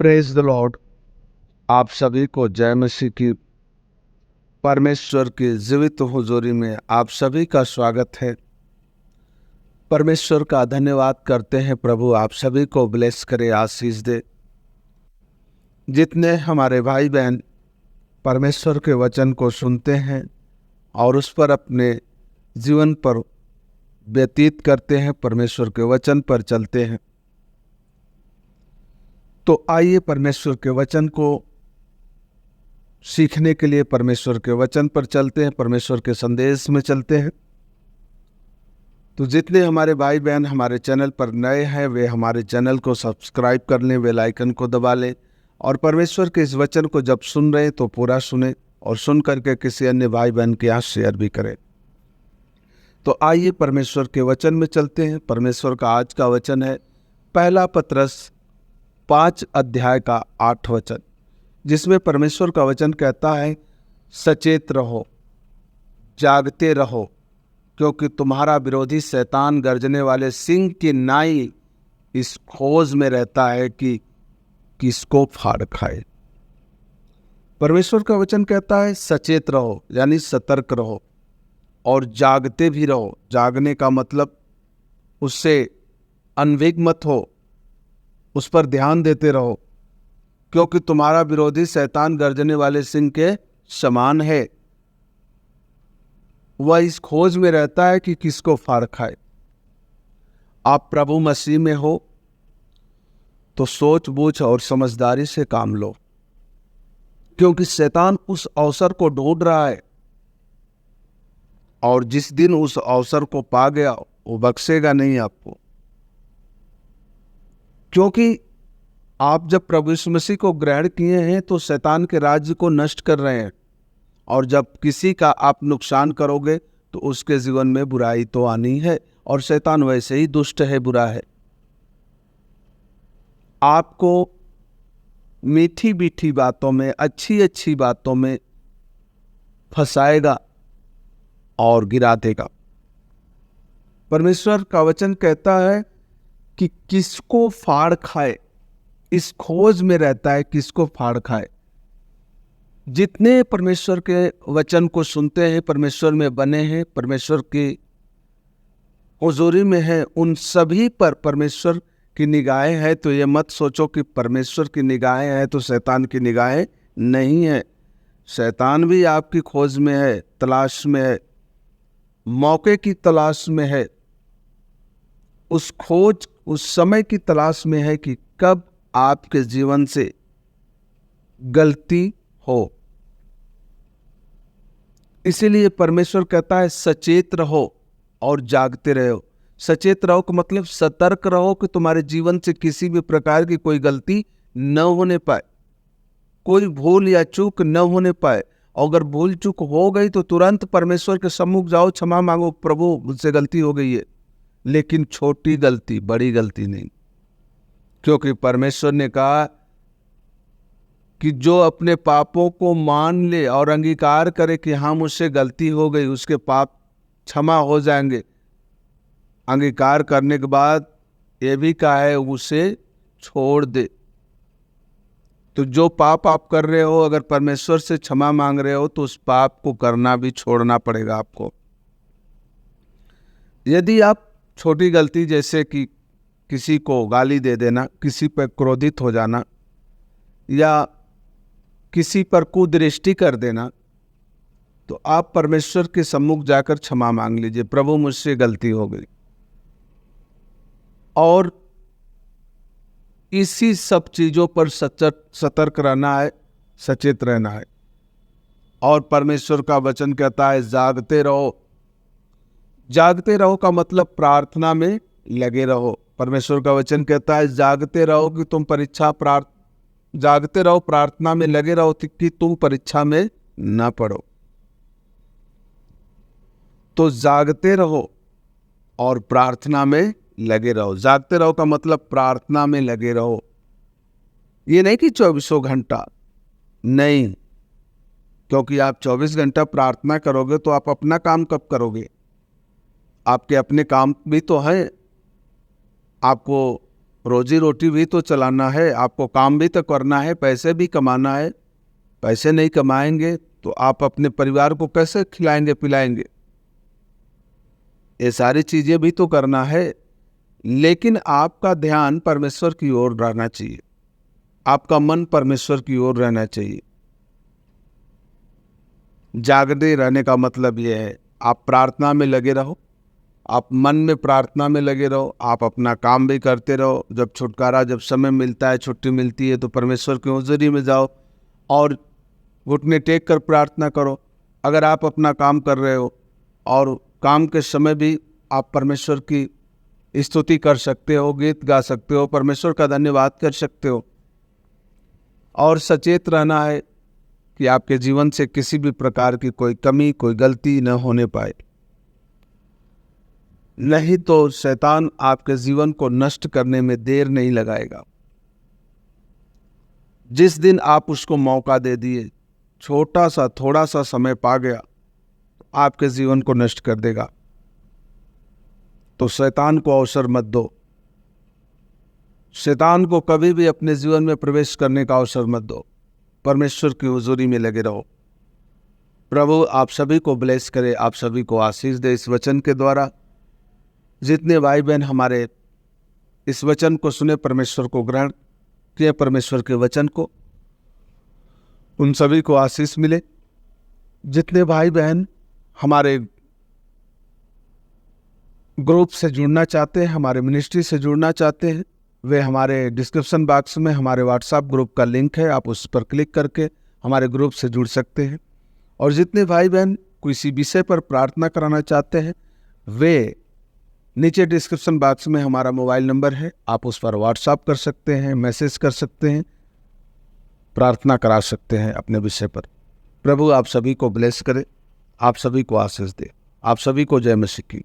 Praise the Lord. आप सभी को जय मसीह की परमेश्वर की जीवित हुजूरी में आप सभी का स्वागत है। परमेश्वर का धन्यवाद करते हैं। प्रभु आप सभी को ब्लेस करे, आशीष दे। जितने हमारे भाई बहन परमेश्वर के वचन को सुनते हैं और उस पर अपने जीवन पर व्यतीत करते हैं, परमेश्वर के वचन पर चलते हैं, तो आइए परमेश्वर के वचन को सीखने के लिए परमेश्वर के वचन पर चलते हैं, परमेश्वर के संदेश में चलते हैं। तो जितने हमारे भाई बहन हमारे चैनल पर नए हैं वे हमारे चैनल को सब्सक्राइब कर लें, बेल आइकन को दबा लें और परमेश्वर के इस वचन को जब सुन रहे हैं तो पूरा सुने और सुन करके किसी अन्य भाई बहन के यहाँ शेयर भी करें। तो आइए परमेश्वर के वचन में चलते हैं। परमेश्वर का आज का वचन है पहला पतरस 5 अध्याय का 8 वचन, जिसमें परमेश्वर का वचन कहता है, सचेत रहो, जागते रहो, क्योंकि तुम्हारा विरोधी शैतान गर्जने वाले सिंह की नाई इस खोज में रहता है कि किसको फाड़ खाए। परमेश्वर का वचन कहता है सचेत रहो, यानी सतर्क रहो और जागते भी रहो। जागने का मतलब उससे अनभिज्ञ मत हो, उस पर ध्यान देते रहो, क्योंकि तुम्हारा विरोधी शैतान गर्जने वाले सिंह के समान है। वह इस खोज में रहता है कि किसको फाड़ खाए। आप प्रभु मसीह में हो तो सोच बूझ और समझदारी से काम लो, क्योंकि शैतान उस अवसर को ढूंढ रहा है और जिस दिन उस अवसर को पा गया वो बख्शेगा नहीं आपको। क्योंकि आप जब प्रभु यीशु मसीह को ग्रहण किए हैं तो शैतान के राज्य को नष्ट कर रहे हैं, और जब किसी का आप नुकसान करोगे तो उसके जीवन में बुराई तो आनी है, और शैतान वैसे ही दुष्ट है, बुरा है। आपको मीठी मीठी बातों में, अच्छी अच्छी बातों में फंसाएगा और गिरा देगा। परमेश्वर का वचन कहता है कि किसको फाड़ खाए, इस खोज में रहता है किसको फाड़ खाए। जितने परमेश्वर के वचन को सुनते हैं, परमेश्वर में बने हैं, परमेश्वर की हुजूरी में हैं, उन सभी पर परमेश्वर की निगाहें हैं। तो ये मत सोचो कि परमेश्वर की निगाहें हैं तो शैतान की निगाहें नहीं है। शैतान भी आपकी खोज में है, तलाश में है, मौके की तलाश में है, उस खोज उस समय की तलाश में है कि कब आपके जीवन से गलती हो। इसीलिए परमेश्वर कहता है सचेत रहो और जागते रहो। सचेत रहो का मतलब सतर्क रहो कि तुम्हारे जीवन से किसी भी प्रकार की कोई गलती न होने पाए, कोई भूल या चूक न होने पाए। अगर भूल चूक हो गई तो तुरंत परमेश्वर के सम्मुख जाओ, क्षमा मांगो, प्रभु मुझसे गलती हो गई है। लेकिन छोटी गलती, बड़ी गलती नहीं, क्योंकि परमेश्वर ने कहा कि जो अपने पापों को मान ले और अंगीकार करे कि हाँ मुझसे गलती हो गई, उसके पाप क्षमा हो जाएंगे। अंगीकार करने के बाद ये भी कहा है उसे छोड़ दे। तो जो पाप आप कर रहे हो, अगर परमेश्वर से क्षमा मांग रहे हो तो उस पाप को करना भी छोड़ना पड़ेगा आपको। यदि आप छोटी गलती जैसे कि किसी को गाली दे देना, किसी पर क्रोधित हो जाना या किसी पर कुदृष्टि कर देना, तो आप परमेश्वर के सम्मुख जाकर क्षमा मांग लीजिए, प्रभु मुझसे गलती हो गई। और इसी सब चीजों पर सतर्क रहना है, सचेत रहना है। और परमेश्वर का वचन कहता है जागते रहो। जागते रहो का मतलब प्रार्थना में लगे रहो। परमेश्वर का वचन कहता है जागते रहो कि तुम जागते रहो, प्रार्थना में लगे रहो कि तुम परीक्षा में ना पड़ो। तो जागते रहो और प्रार्थना में लगे रहो। जागते रहो का मतलब प्रार्थना में लगे रहो। ये नहीं कि 24 घंटा नहीं, क्योंकि आप 24 घंटा प्रार्थना करोगे तो आप अपना काम कब करोगे? आपके अपने काम भी तो हैं। आपको रोजी रोटी भी तो चलाना है, आपको काम भी तो करना है, पैसे भी कमाना है। पैसे नहीं कमाएंगे तो आप अपने परिवार को कैसे खिलाएंगे पिलाएंगे? ये सारी चीजें भी तो करना है। लेकिन आपका ध्यान परमेश्वर की ओर रहना चाहिए, आपका मन परमेश्वर की ओर रहना चाहिए। जागते रहने का मतलब यह है, आप प्रार्थना में लगे रहो, आप मन में प्रार्थना में लगे रहो, आप अपना काम भी करते रहो। जब छुटकारा, जब समय मिलता है, छुट्टी मिलती है, तो परमेश्वर की हुजूरी में जाओ और घुटने टेक कर प्रार्थना करो। अगर आप अपना काम कर रहे हो और काम के समय भी आप परमेश्वर की स्तुति कर सकते हो, गीत गा सकते हो, परमेश्वर का धन्यवाद कर सकते हो। और सचेत रहना है कि आपके जीवन से किसी भी प्रकार की कोई कमी, कोई गलती न होने पाए, नहीं तो शैतान आपके जीवन को नष्ट करने में देर नहीं लगाएगा। जिस दिन आप उसको मौका दे दिए, छोटा सा थोड़ा सा समय पा गया, आपके जीवन को नष्ट कर देगा। तो शैतान को अवसर मत दो, शैतान को कभी भी अपने जीवन में प्रवेश करने का अवसर मत दो। परमेश्वर की हुजूरी में लगे रहो। प्रभु आप सभी को ब्लेस करे, आप सभी को आशीष दे इस वचन के द्वारा। जितने भाई बहन हमारे इस वचन को सुने, परमेश्वर को ग्रहण किए, परमेश्वर के वचन को, उन सभी को आशीष मिले। जितने भाई बहन हमारे ग्रुप से जुड़ना चाहते हैं, हमारे मिनिस्ट्री से जुड़ना चाहते हैं, वे हमारे डिस्क्रिप्शन बॉक्स में हमारे व्हाट्सएप ग्रुप का लिंक है, आप उस पर क्लिक करके हमारे ग्रुप से जुड़ सकते हैं। और जितने भाई बहन किसी विषय पर प्रार्थना कराना चाहते हैं, वे नीचे डिस्क्रिप्शन बॉक्स में हमारा मोबाइल नंबर है, आप उस पर व्हाट्सएप कर सकते हैं, मैसेज कर सकते हैं, प्रार्थना करा सकते हैं अपने विषय पर। प्रभु आप सभी को ब्लेस करे, आप सभी को आशीष दे। आप सभी को जय मसीह की।